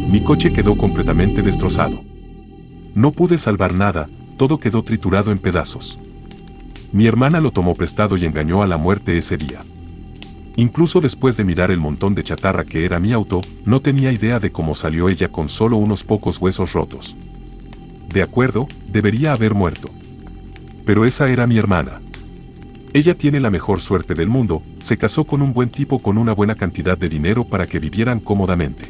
Mi coche quedó completamente destrozado. No pude salvar nada, todo quedó triturado en pedazos. Mi hermana lo tomó prestado y engañó a la muerte ese día. Incluso después de mirar el montón de chatarra que era mi auto, no tenía idea de cómo salió ella con solo unos pocos huesos rotos. De acuerdo, debería haber muerto. Pero esa era mi hermana. Ella tiene la mejor suerte del mundo, se casó con un buen tipo con una buena cantidad de dinero para que vivieran cómodamente.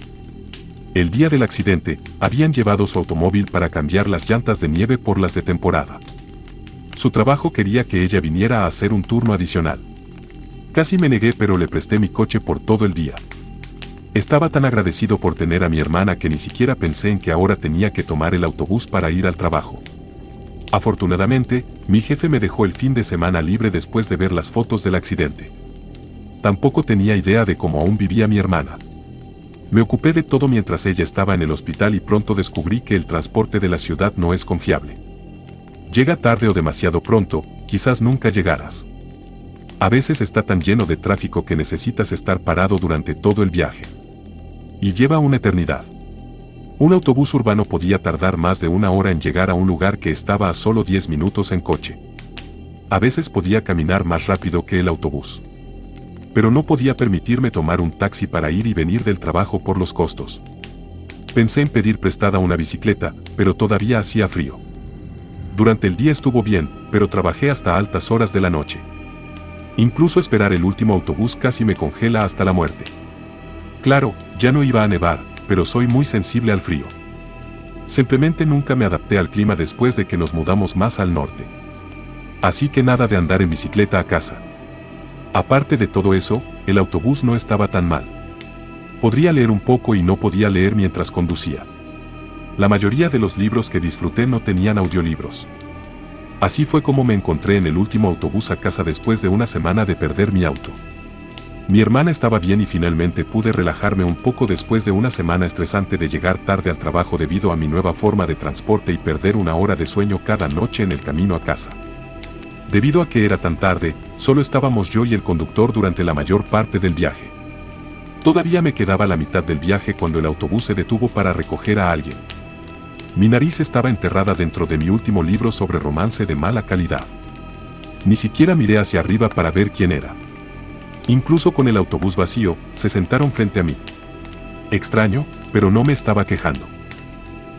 El día del accidente, habían llevado su automóvil para cambiar las llantas de nieve por las de temporada. Su trabajo quería que ella viniera a hacer un turno adicional. Casi me negué, pero le presté mi coche por todo el día. Estaba tan agradecido por tener a mi hermana que ni siquiera pensé en que ahora tenía que tomar el autobús para ir al trabajo. Afortunadamente, mi jefe me dejó el fin de semana libre después de ver las fotos del accidente. Tampoco tenía idea de cómo aún vivía mi hermana. Me ocupé de todo mientras ella estaba en el hospital y pronto descubrí que el transporte de la ciudad no es confiable. Llega tarde o demasiado pronto, quizás nunca llegaras. A veces está tan lleno de tráfico que necesitas estar parado durante todo el viaje. Y lleva una eternidad. Un autobús urbano podía tardar más de una hora en llegar a un lugar que estaba a solo 10 minutos en coche. A veces podía caminar más rápido que el autobús. Pero no podía permitirme tomar un taxi para ir y venir del trabajo por los costos. Pensé en pedir prestada una bicicleta, pero todavía hacía frío. Durante el día estuvo bien, pero trabajé hasta altas horas de la noche. Incluso esperar el último autobús casi me congela hasta la muerte. Claro, ya no iba a nevar, pero soy muy sensible al frío. Simplemente nunca me adapté al clima después de que nos mudamos más al norte. Así que nada de andar en bicicleta a casa. Aparte de todo eso, el autobús no estaba tan mal. Podría leer un poco y no podía leer mientras conducía. La mayoría de los libros que disfruté no tenían audiolibros. Así fue como me encontré en el último autobús a casa después de una semana de perder mi auto. Mi hermana estaba bien y finalmente pude relajarme un poco después de una semana estresante de llegar tarde al trabajo debido a mi nueva forma de transporte y perder una hora de sueño cada noche en el camino a casa. Debido a que era tan tarde, solo estábamos yo y el conductor durante la mayor parte del viaje. Todavía me quedaba la mitad del viaje cuando el autobús se detuvo para recoger a alguien. Mi nariz estaba enterrada dentro de mi último libro sobre romance de mala calidad. Ni siquiera miré hacia arriba para ver quién era. Incluso con el autobús vacío, se sentaron frente a mí. Extraño, pero no me estaba quejando.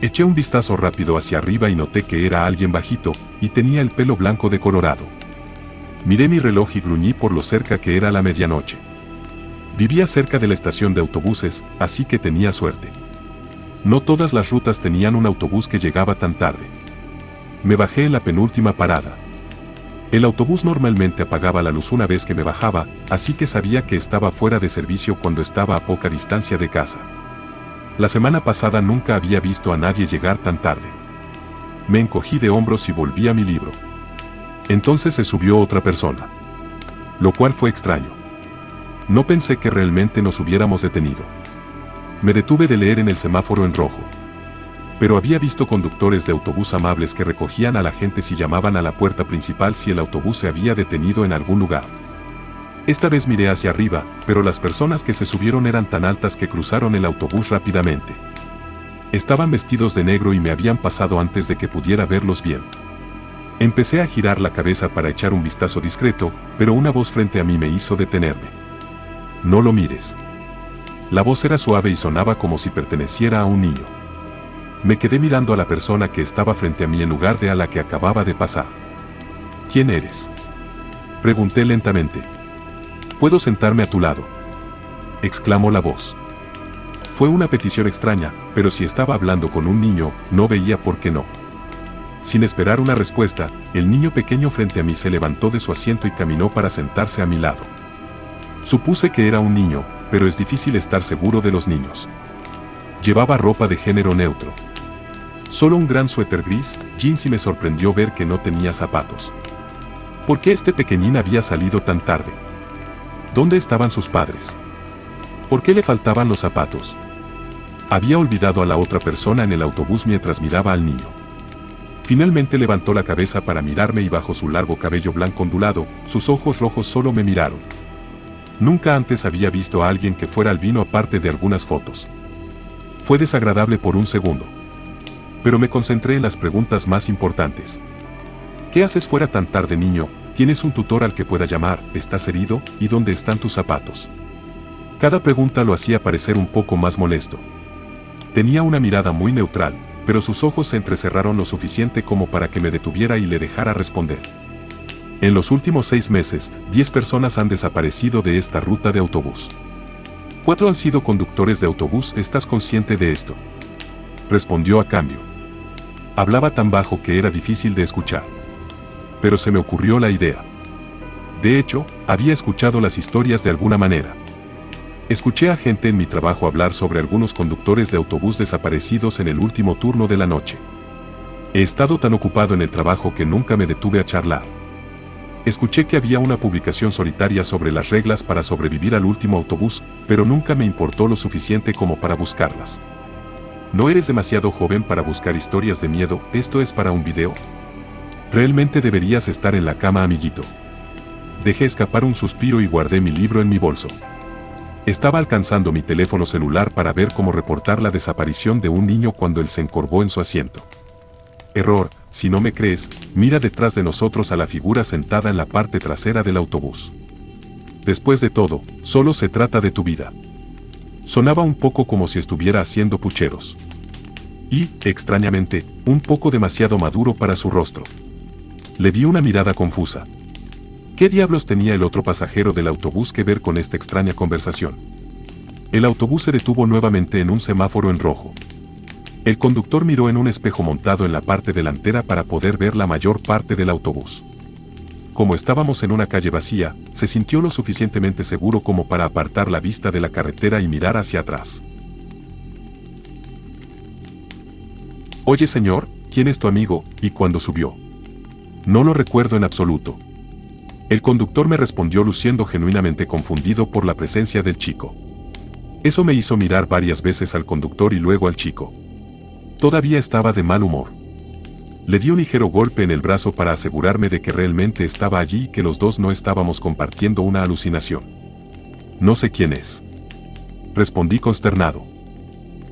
Eché un vistazo rápido hacia arriba y noté que era alguien bajito, y tenía el pelo blanco decolorado. Miré mi reloj y gruñí por lo cerca que era la medianoche. Vivía cerca de la estación de autobuses, así que tenía suerte. No todas las rutas tenían un autobús que llegaba tan tarde. Me bajé en la penúltima parada. El autobús normalmente apagaba la luz una vez que me bajaba, así que sabía que estaba fuera de servicio cuando estaba a poca distancia de casa. La semana pasada nunca había visto a nadie llegar tan tarde. Me encogí de hombros y volví a mi libro. Entonces se subió otra persona. Lo cual fue extraño. No pensé que realmente nos hubiéramos detenido. Me detuve de leer en el semáforo en rojo. Pero había visto conductores de autobús amables que recogían a la gente si llamaban a la puerta principal si el autobús se había detenido en algún lugar. Esta vez miré hacia arriba, pero las personas que se subieron eran tan altas que cruzaron el autobús rápidamente. Estaban vestidos de negro y me habían pasado antes de que pudiera verlos bien. Empecé a girar la cabeza para echar un vistazo discreto, pero una voz frente a mí me hizo detenerme. No lo mires. La voz era suave y sonaba como si perteneciera a un niño. Me quedé mirando a la persona que estaba frente a mí en lugar de a la que acababa de pasar. ¿Quién eres?, pregunté lentamente. ¿Puedo sentarme a tu lado?, exclamó la voz. Fue una petición extraña, pero si estaba hablando con un niño, no veía por qué no. Sin esperar una respuesta, el niño pequeño frente a mí se levantó de su asiento y caminó para sentarse a mi lado. Supuse que era un niño, pero es difícil estar seguro de los niños. Llevaba ropa de género neutro. Solo un gran suéter gris, jeans y me sorprendió ver que no tenía zapatos. ¿Por qué este pequeñín había salido tan tarde? ¿Dónde estaban sus padres? ¿Por qué le faltaban los zapatos? Había olvidado a la otra persona en el autobús mientras miraba al niño. Finalmente levantó la cabeza para mirarme y bajo su largo cabello blanco ondulado, sus ojos rojos solo me miraron. Nunca antes había visto a alguien que fuera albino aparte de algunas fotos. Fue desagradable por un segundo. Pero me concentré en las preguntas más importantes. ¿Qué haces fuera tan tarde, niño? ¿Tienes un tutor al que pueda llamar? ¿Estás herido? ¿Y dónde están tus zapatos? Cada pregunta lo hacía parecer un poco más molesto. Tenía una mirada muy neutral, pero sus ojos se entrecerraron lo suficiente como para que me detuviera y le dejara responder. En los últimos 6 meses, 10 personas han desaparecido de esta ruta de autobús. 4 han sido conductores de autobús. ¿Estás consciente de esto?, respondió a cambio. Hablaba tan bajo que era difícil de escuchar. Pero se me ocurrió la idea. De hecho, había escuchado las historias de alguna manera. Escuché a gente en mi trabajo hablar sobre algunos conductores de autobús desaparecidos en el último turno de la noche. He estado tan ocupado en el trabajo que nunca me detuve a charlar. Escuché que había una publicación solitaria sobre las reglas para sobrevivir al último autobús, pero nunca me importó lo suficiente como para buscarlas. ¿No eres demasiado joven para buscar historias de miedo? ¿Esto es para un video? Realmente deberías estar en la cama, amiguito. Dejé escapar un suspiro y guardé mi libro en mi bolso. Estaba alcanzando mi teléfono celular para ver cómo reportar la desaparición de un niño cuando él se encorvó en su asiento. Error: si no me crees, mira detrás de nosotros a la figura sentada en la parte trasera del autobús. Después de todo, solo se trata de tu vida. Sonaba un poco como si estuviera haciendo pucheros. Y, extrañamente, un poco demasiado maduro para su rostro. Le di una mirada confusa. ¿Qué diablos tenía el otro pasajero del autobús que ver con esta extraña conversación? El autobús se detuvo nuevamente en un semáforo en rojo. El conductor miró en un espejo montado en la parte delantera para poder ver la mayor parte del autobús. Como estábamos en una calle vacía, se sintió lo suficientemente seguro como para apartar la vista de la carretera y mirar hacia atrás. «Oye, señor, ¿quién es tu amigo? ¿Y cuándo subió?» «No lo recuerdo en absoluto». El conductor me respondió luciendo genuinamente confundido por la presencia del chico. Eso me hizo mirar varias veces al conductor y luego al chico. Todavía estaba de mal humor. Le di un ligero golpe en el brazo para asegurarme de que realmente estaba allí y que los dos no estábamos compartiendo una alucinación. «No sé quién es», respondí consternado.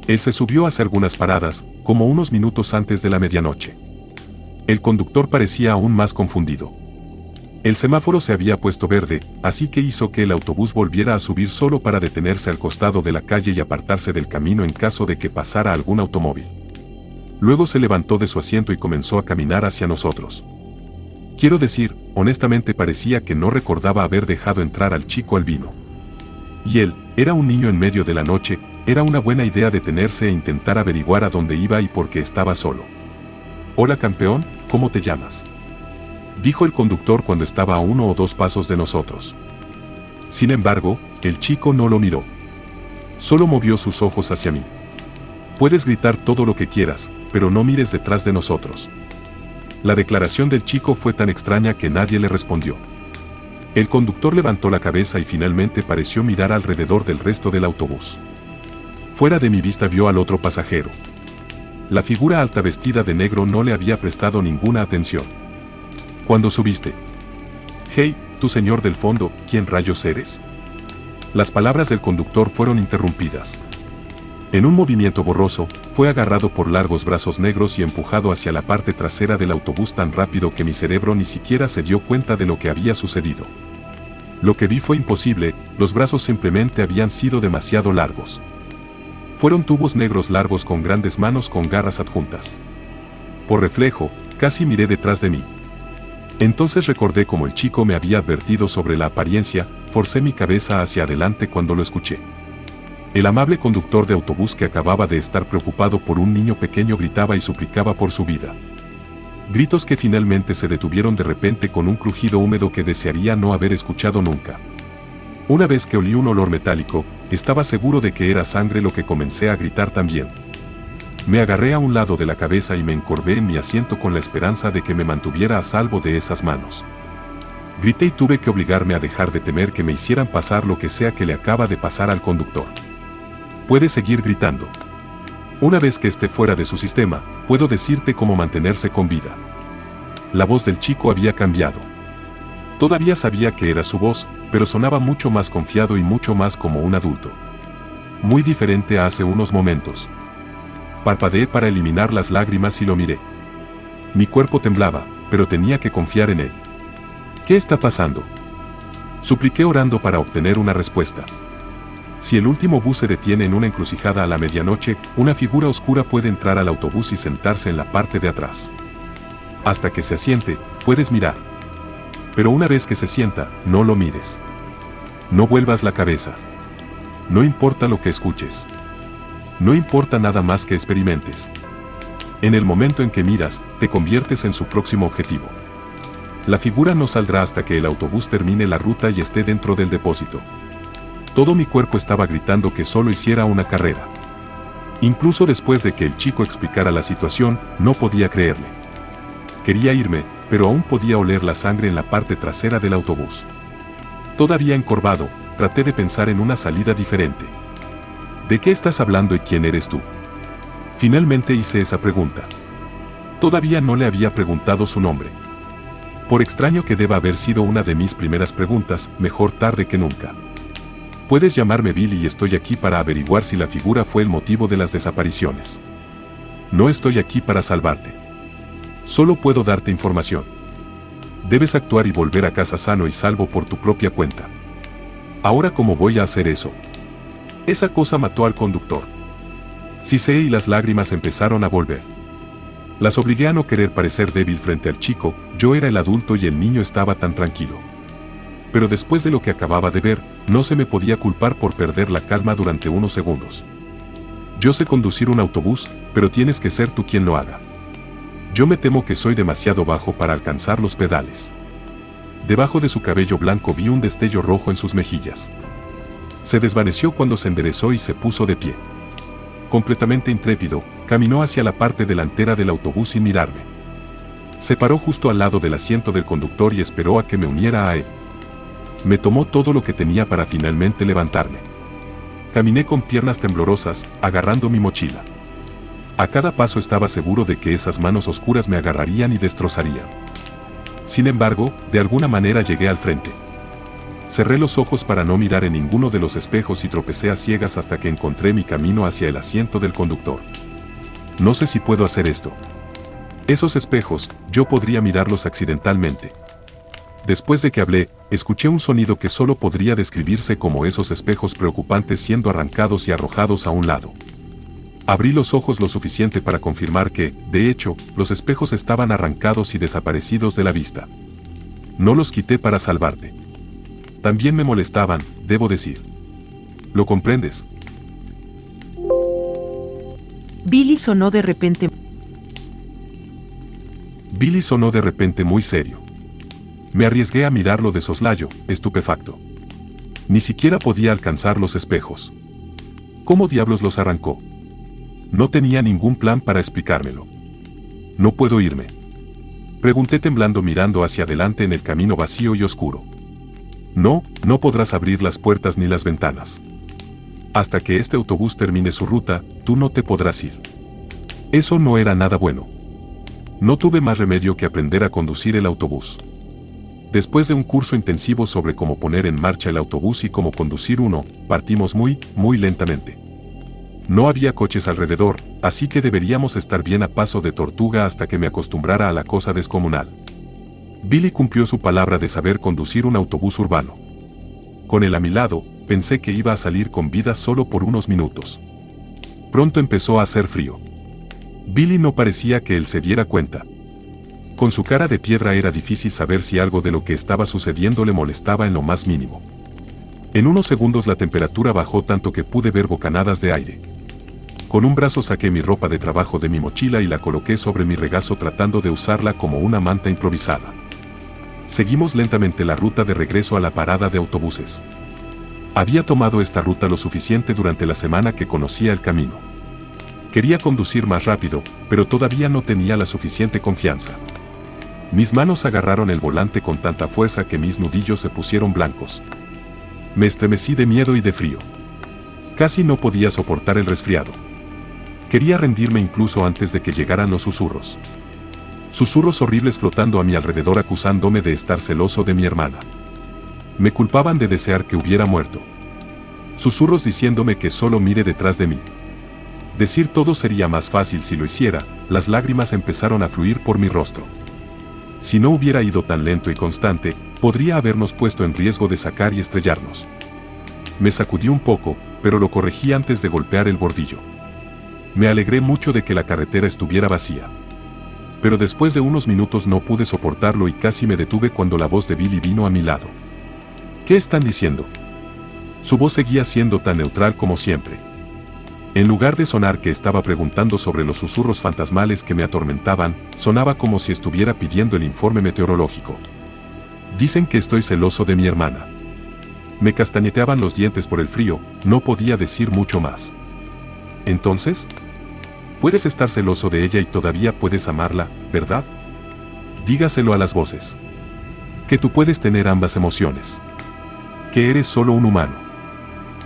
Él se subió hace algunas paradas, como unos minutos antes de la medianoche. El conductor parecía aún más confundido. El semáforo se había puesto verde, así que hizo que el autobús volviera a subir solo para detenerse al costado de la calle y apartarse del camino en caso de que pasara algún automóvil. Luego se levantó de su asiento y comenzó a caminar hacia nosotros. Quiero decir, honestamente parecía que no recordaba haber dejado entrar al chico al vino. Y él, era un niño en medio de la noche, era una buena idea detenerse e intentar averiguar a dónde iba y por qué estaba solo. «Hola, campeón, ¿cómo te llamas?», dijo el conductor cuando estaba a 1 o 2 pasos de nosotros. Sin embargo, el chico no lo miró. Solo movió sus ojos hacia mí. «Puedes gritar todo lo que quieras, pero no mires detrás de nosotros». La declaración del chico fue tan extraña que nadie le respondió. El conductor levantó la cabeza y finalmente pareció mirar alrededor del resto del autobús. Fuera de mi vista vio al otro pasajero. La figura alta vestida de negro no le había prestado ninguna atención. «¿Cuándo subiste?» «Hey, tú señor del fondo, ¿quién rayos eres?». Las palabras del conductor fueron interrumpidas. En un movimiento borroso, fue agarrado por largos brazos negros y empujado hacia la parte trasera del autobús tan rápido que mi cerebro ni siquiera se dio cuenta de lo que había sucedido. Lo que vi fue imposible, los brazos simplemente habían sido demasiado largos. Fueron tubos negros largos con grandes manos con garras adjuntas. Por reflejo, casi miré detrás de mí. Entonces recordé cómo el chico me había advertido sobre la apariencia, forcé mi cabeza hacia adelante cuando lo escuché. El amable conductor de autobús que acababa de estar preocupado por un niño pequeño gritaba y suplicaba por su vida. Gritos que finalmente se detuvieron de repente con un crujido húmedo que desearía no haber escuchado nunca. Una vez que olí un olor metálico, estaba seguro de que era sangre lo que comencé a gritar también. Me agarré a un lado de la cabeza y me encorvé en mi asiento con la esperanza de que me mantuviera a salvo de esas manos. Grité y tuve que obligarme a dejar de temer que me hicieran pasar lo que sea que le acaba de pasar al conductor. Puede seguir gritando. Una vez que esté fuera de su sistema, puedo decirte cómo mantenerse con vida. La voz del chico había cambiado. Todavía sabía que era su voz, pero sonaba mucho más confiado y mucho más como un adulto. Muy diferente a hace unos momentos. Parpadeé para eliminar las lágrimas y lo miré. Mi cuerpo temblaba, pero tenía que confiar en él. ¿Qué está pasando?, supliqué orando para obtener una respuesta. Si el último bus se detiene en una encrucijada a la medianoche, una figura oscura puede entrar al autobús y sentarse en la parte de atrás. Hasta que se asiente, puedes mirar. Pero una vez que se sienta, no lo mires. No vuelvas la cabeza. No importa lo que escuches. No importa nada más que experimentes. En el momento en que miras, te conviertes en su próximo objetivo. La figura no saldrá hasta que el autobús termine la ruta y esté dentro del depósito. Todo mi cuerpo estaba gritando que solo hiciera una carrera. Incluso después de que el chico explicara la situación, no podía creerle. Quería irme, pero aún podía oler la sangre en la parte trasera del autobús. Todavía encorvado, traté de pensar en una salida diferente. ¿De qué estás hablando y quién eres tú?, finalmente hice esa pregunta. Todavía no le había preguntado su nombre. Por extraño que deba haber sido una de mis primeras preguntas, mejor tarde que nunca. Puedes llamarme Billy y estoy aquí para averiguar si la figura fue el motivo de las desapariciones. No estoy aquí para salvarte. Solo puedo darte información. Debes actuar y volver a casa sano y salvo por tu propia cuenta. Ahora, ¿cómo voy a hacer eso? Esa cosa mató al conductor. Sisé y las lágrimas empezaron a volver. Las obligué a no querer parecer débil frente al chico. Yo era el adulto y el niño estaba tan tranquilo. Pero después de lo que acababa de ver, no se me podía culpar por perder la calma durante unos segundos. Yo sé conducir un autobús, pero tienes que ser tú quien lo haga. Yo me temo que soy demasiado bajo para alcanzar los pedales. Debajo de su cabello blanco vi un destello rojo en sus mejillas. Se desvaneció cuando se enderezó y se puso de pie. Completamente intrépido, caminó hacia la parte delantera del autobús sin mirarme. Se paró justo al lado del asiento del conductor y esperó a que me uniera a él. Me tomó todo lo que tenía para finalmente levantarme. Caminé con piernas temblorosas, agarrando mi mochila. A cada paso estaba seguro de que esas manos oscuras me agarrarían y destrozarían. Sin embargo, de alguna manera llegué al frente. Cerré los ojos para no mirar en ninguno de los espejos y tropecé a ciegas hasta que encontré mi camino hacia el asiento del conductor. No sé si puedo hacer esto. Esos espejos, yo podría mirarlos accidentalmente. Después de que hablé, escuché un sonido que solo podría describirse como esos espejos preocupantes siendo arrancados y arrojados a un lado. Abrí los ojos lo suficiente para confirmar que, de hecho, los espejos estaban arrancados y desaparecidos de la vista. No los quité para salvarte. También me molestaban, debo decir. ¿Lo comprendes? Billy sonó de repente muy serio. Me arriesgué a mirarlo de soslayo, estupefacto. Ni siquiera podía alcanzar los espejos. ¿Cómo diablos los arrancó? No tenía ningún plan para explicármelo. No puedo irme. Pregunté temblando mirando hacia adelante en el camino vacío y oscuro. No podrás abrir las puertas ni las ventanas. Hasta que este autobús termine su ruta, tú no te podrás ir. Eso no era nada bueno. No tuve más remedio que aprender a conducir el autobús. Después de un curso intensivo sobre cómo poner en marcha el autobús y cómo conducir uno, partimos muy lentamente. No había coches alrededor, así que deberíamos estar bien a paso de tortuga hasta que me acostumbrara a la cosa descomunal. Billy cumplió su palabra de saber conducir un autobús urbano. Con él a mi lado, pensé que iba a salir con vida solo por unos minutos. Pronto empezó a hacer frío. Billy no parecía que él se diera cuenta. Con su cara de piedra era difícil saber si algo de lo que estaba sucediendo le molestaba en lo más mínimo. En unos segundos la temperatura bajó tanto que pude ver bocanadas de aire. Con un brazo saqué mi ropa de trabajo de mi mochila y la coloqué sobre mi regazo tratando de usarla como una manta improvisada. Seguimos lentamente la ruta de regreso a la parada de autobuses. Había tomado esta ruta lo suficiente durante la semana que conocía el camino. Quería conducir más rápido, pero todavía no tenía la suficiente confianza. Mis manos agarraron el volante con tanta fuerza que mis nudillos se pusieron blancos. Me estremecí de miedo y de frío. Casi no podía soportar el resfriado. Quería rendirme incluso antes de que llegaran los susurros. Susurros horribles flotando a mi alrededor acusándome de estar celoso de mi hermana. Me culpaban de desear que hubiera muerto. Susurros diciéndome que solo mire detrás de mí. Decir todo sería más fácil si lo hiciera, las lágrimas empezaron a fluir por mi rostro. Si no hubiera ido tan lento y constante, podría habernos puesto en riesgo de sacar y estrellarnos. Me sacudí un poco, pero lo corregí antes de golpear el bordillo. Me alegré mucho de que la carretera estuviera vacía. Pero después de unos minutos no pude soportarlo y casi me detuve cuando la voz de Billy vino a mi lado. ¿Qué están diciendo? Su voz seguía siendo tan neutral como siempre. En lugar de sonar que estaba preguntando sobre los susurros fantasmales que me atormentaban, sonaba como si estuviera pidiendo el informe meteorológico. Dicen que estoy celoso de mi hermana. Me castañeteaban los dientes por el frío, no podía decir mucho más. Entonces, puedes estar celoso de ella y todavía puedes amarla, ¿verdad? Dígaselo a las voces. Que tú puedes tener ambas emociones. Que eres solo un humano.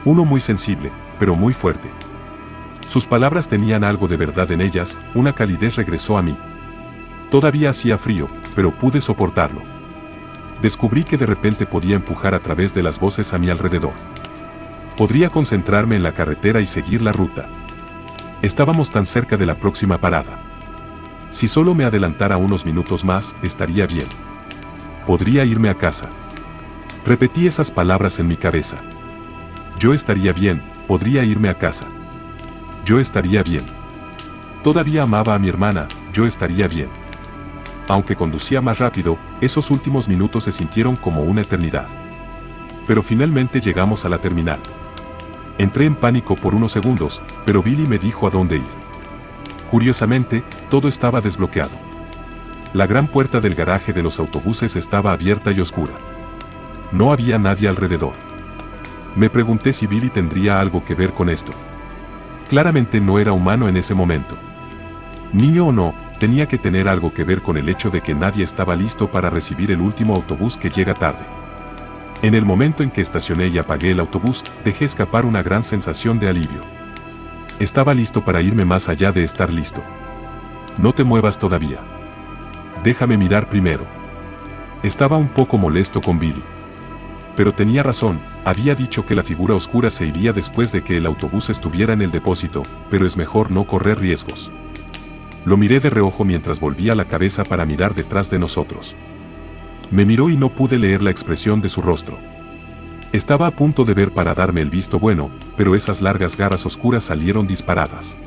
Uno muy sensible, pero muy fuerte. Sus palabras tenían algo de verdad en ellas, una calidez regresó a mí. Todavía hacía frío, pero pude soportarlo. Descubrí que de repente podía empujar a través de las voces a mi alrededor. Podría concentrarme en la carretera y seguir la ruta. Estábamos tan cerca de la próxima parada. Si solo me adelantara unos minutos más, estaría bien. Podría irme a casa. Repetí esas palabras en mi cabeza. Yo estaría bien, podría irme a casa. Yo estaría bien. Todavía amaba a mi hermana, yo estaría bien. Aunque conducía más rápido, esos últimos minutos se sintieron como una eternidad. Pero finalmente llegamos a la terminal. Entré en pánico por unos segundos, pero Billy me dijo a dónde ir. Curiosamente, todo estaba desbloqueado. La gran puerta del garaje de los autobuses estaba abierta y oscura. No había nadie alrededor. Me pregunté si Billy tendría algo que ver con esto. Claramente no era humano en ese momento. Niño o no, tenía que tener algo que ver con el hecho de que nadie estaba listo para recibir el último autobús que llega tarde. En el momento en que estacioné y apagué el autobús, dejé escapar una gran sensación de alivio. Estaba listo para irme más allá de estar listo. No te muevas todavía. Déjame mirar primero. Estaba un poco molesto con Billy. Pero tenía razón, había dicho que la figura oscura se iría después de que el autobús estuviera en el depósito, pero es mejor no correr riesgos. Lo miré de reojo mientras volvía la cabeza para mirar detrás de nosotros. Me miró y no pude leer la expresión de su rostro. Estaba a punto de ver para darme el visto bueno, pero esas largas garras oscuras salieron disparadas.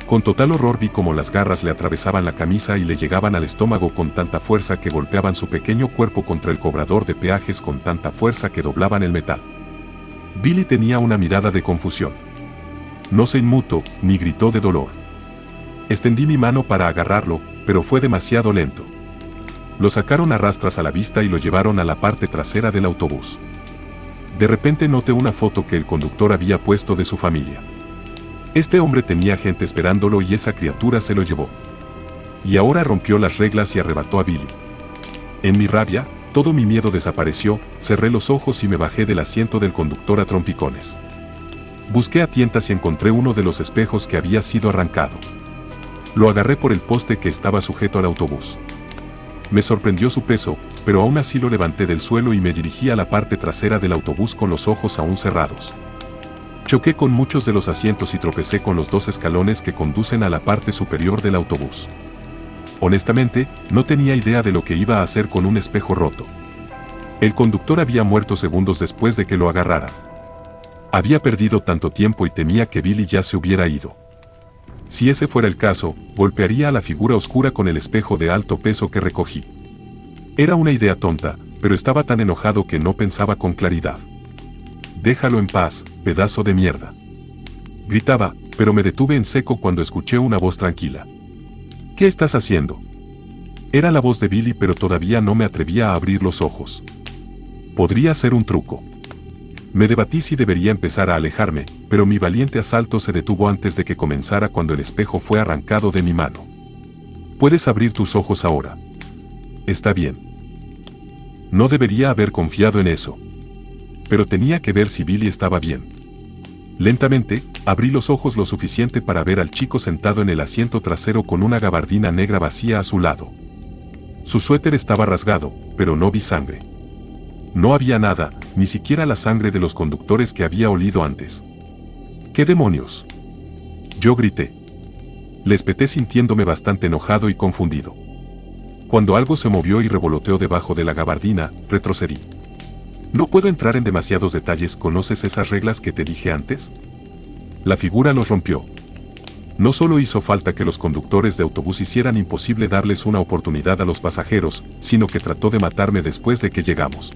Con total horror vi cómo las garras le atravesaban la camisa y le llegaban al estómago con tanta fuerza que golpeaban su pequeño cuerpo contra el cobrador de peajes con tanta fuerza que doblaban el metal. Billy tenía una mirada de confusión. No se inmutó, ni gritó de dolor. Extendí mi mano para agarrarlo, pero fue demasiado lento. Lo sacaron a rastras a la vista y lo llevaron a la parte trasera del autobús. De repente noté una foto que el conductor había puesto de su familia. Este hombre tenía gente esperándolo y esa criatura se lo llevó. Y ahora rompió las reglas y arrebató a Billy. En mi rabia, todo mi miedo desapareció, cerré los ojos y me bajé del asiento del conductor a trompicones. Busqué a tientas y encontré uno de los espejos que había sido arrancado. Lo agarré por el poste que estaba sujeto al autobús. Me sorprendió su peso, pero aún así lo levanté del suelo y me dirigí a la parte trasera del autobús con los ojos aún cerrados. Choqué con muchos de los asientos y tropecé con los 2 escalones que conducen a la parte superior del autobús. Honestamente, no tenía idea de lo que iba a hacer con un espejo roto. El conductor había muerto segundos después de que lo agarrara. Había perdido tanto tiempo y temía que Billy ya se hubiera ido. Si ese fuera el caso, golpearía a la figura oscura con el espejo de alto peso que recogí. Era una idea tonta, pero estaba tan enojado que no pensaba con claridad. «Déjalo en paz, pedazo de mierda». Gritaba, pero me detuve en seco cuando escuché una voz tranquila. «¿Qué estás haciendo?». Era la voz de Billy, pero todavía no me atrevía a abrir los ojos. Podría ser un truco. Me debatí si debería empezar a alejarme, pero mi valiente asalto se detuvo antes de que comenzara cuando el espejo fue arrancado de mi mano. «Puedes abrir tus ojos ahora». «Está bien». No debería haber confiado en eso. Pero tenía que ver si Billy estaba bien. Lentamente, abrí los ojos lo suficiente para ver al chico sentado en el asiento trasero con una gabardina negra vacía a su lado. Su suéter estaba rasgado, pero no vi sangre. No había nada, ni siquiera la sangre de los conductores que había olido antes. ¿Qué demonios? Yo grité. Le espeté sintiéndome bastante enojado y confundido. Cuando algo se movió y revoloteó debajo de la gabardina, retrocedí. No puedo entrar en demasiados detalles. ¿Conoces esas reglas que te dije antes? La figura los rompió. No solo hizo falta que los conductores de autobús hicieran imposible darles una oportunidad a los pasajeros, sino que trató de matarme después de que llegamos.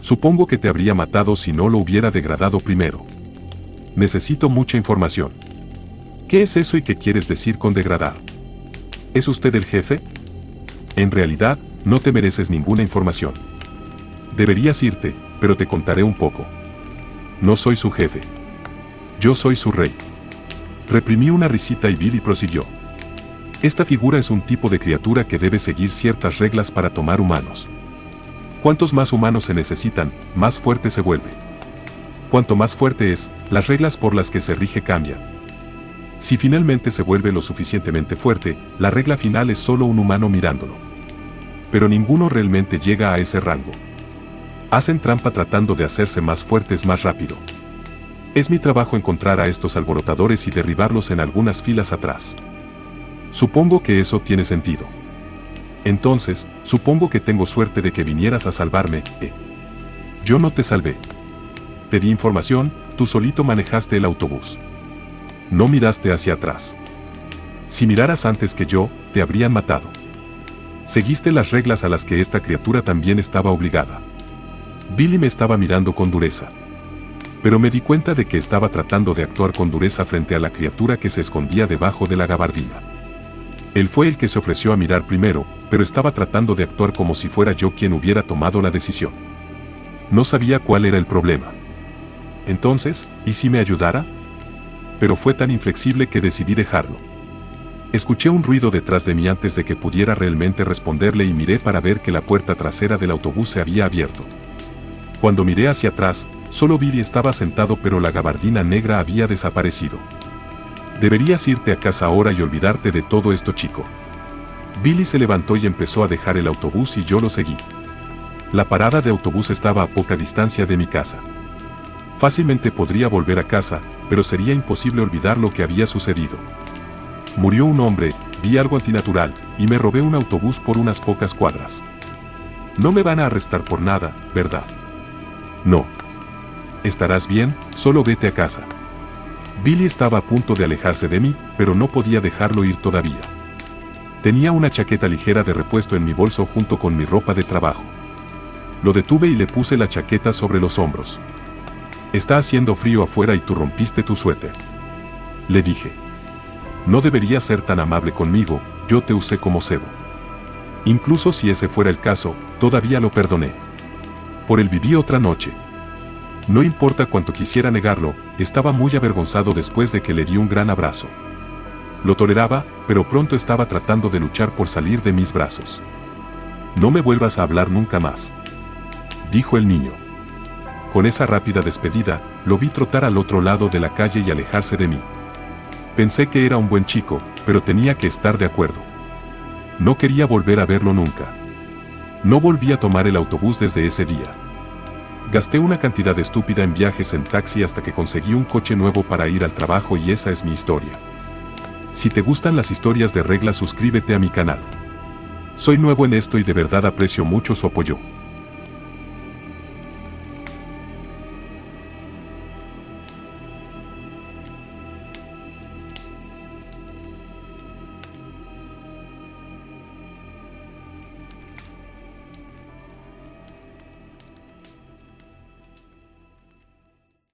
Supongo que te habría matado si no lo hubiera degradado primero. Necesito mucha información. ¿Qué es eso y qué quieres decir con degradar? ¿Es usted el jefe? En realidad, no te mereces ninguna información. Deberías irte, pero te contaré un poco. No soy su jefe. Yo soy su rey. Reprimí una risita y Billy prosiguió. Esta figura es un tipo de criatura que debe seguir ciertas reglas para tomar humanos. Cuantos más humanos se necesitan, más fuerte se vuelve. Cuanto más fuerte es, las reglas por las que se rige cambian. Si finalmente se vuelve lo suficientemente fuerte, la regla final es solo un humano mirándolo. Pero ninguno realmente llega a ese rango. Hacen trampa tratando de hacerse más fuertes más rápido. Es mi trabajo encontrar a estos alborotadores y derribarlos en algunas filas atrás. Supongo que eso tiene sentido. Entonces, supongo que tengo suerte de que vinieras a salvarme, Yo no te salvé. Te di información, tú solito manejaste el autobús. No miraste hacia atrás. Si miraras antes que yo, te habrían matado. Seguiste las reglas a las que esta criatura también estaba obligada. Billy me estaba mirando con dureza. Pero me di cuenta de que estaba tratando de actuar con dureza frente a la criatura que se escondía debajo de la gabardina. Él fue el que se ofreció a mirar primero, pero estaba tratando de actuar como si fuera yo quien hubiera tomado la decisión. No sabía cuál era el problema. Entonces, ¿y si me ayudara? Pero fue tan inflexible que decidí dejarlo. Escuché un ruido detrás de mí antes de que pudiera realmente responderle y miré para ver que la puerta trasera del autobús se había abierto. Cuando miré hacia atrás, solo Billy estaba sentado, pero la gabardina negra había desaparecido. Deberías irte a casa ahora y olvidarte de todo esto, chico. Billy se levantó y empezó a dejar el autobús y yo lo seguí. La parada de autobús estaba a poca distancia de mi casa. Fácilmente podría volver a casa, pero sería imposible olvidar lo que había sucedido. Murió un hombre, vi algo antinatural, y me robé un autobús por unas pocas cuadras. No me van a arrestar por nada, ¿verdad? No. Estarás bien, solo vete a casa. Billy estaba a punto de alejarse de mí, pero no podía dejarlo ir todavía. Tenía una chaqueta ligera de repuesto en mi bolso junto con mi ropa de trabajo. Lo detuve y le puse la chaqueta sobre los hombros. Está haciendo frío afuera y tú rompiste tu suéter. Le dije. No deberías ser tan amable conmigo, yo te usé como cebo. Incluso si ese fuera el caso, todavía lo perdoné. Por él viví otra noche. No importa cuánto quisiera negarlo, estaba muy avergonzado después de que le di un gran abrazo. Lo toleraba, pero pronto estaba tratando de luchar por salir de mis brazos. No me vuelvas a hablar nunca más, dijo el niño. Con esa rápida despedida, lo vi trotar al otro lado de la calle y alejarse de mí. Pensé que era un buen chico, pero tenía que estar de acuerdo. No quería volver a verlo nunca. No volví a tomar el autobús desde ese día. Gasté una cantidad estúpida en viajes en taxi hasta que conseguí un coche nuevo para ir al trabajo y esa es mi historia. Si te gustan las historias de reglas, suscríbete a mi canal. Soy nuevo en esto y de verdad aprecio mucho su apoyo.